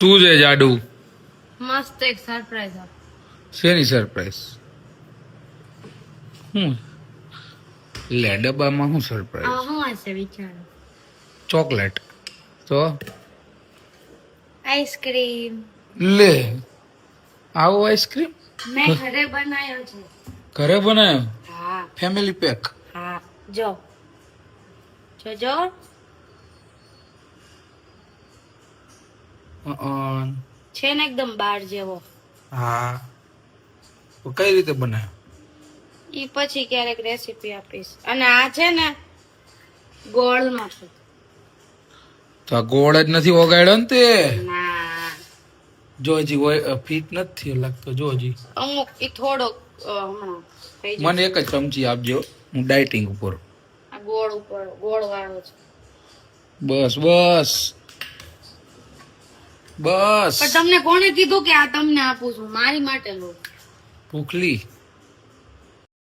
શું છે જાડુ? મસ્ત એક સરપ્રાઈઝ આપ. શેની સરપ્રાઈઝ? શું લે ડબ્બામાં શું સરપ્રાઈઝ? શું હશે વિચારો? ચોકલેટ તો આઈસ્ક્રીમ. લે આવો આઈસ્ક્રીમ મેં ઘરે બનાવ્યો છે. ઘરે બનાવ્યો? હા ફેમિલી પેક? હા. જો જો છે ને એકદમ બાર જેવો. હા તો કઈ રીતે બનાવ્યો? ઈ પછી ક્યારેક રેસીપી આપીશ. અને આ છે ને ગોળમાં છે. તો આ ગોળ જ નથી ઓગાડ્યો ને તે? ના જો હજી હોય ફીટ નથી લાગતો. જો હજી અમુક ઈ થોડોક હમણાં થઈ જશે. મને એક જ ચમચી આપજો, હું ડાયટિંગ ઉપર. આ ગોળ ઉપર ગોળ વાળો છે. બસ બસ બસ. પણ તમને કોણે કીધું કે આ તમને આપું છું? મારી માટે લો. ભૂખલી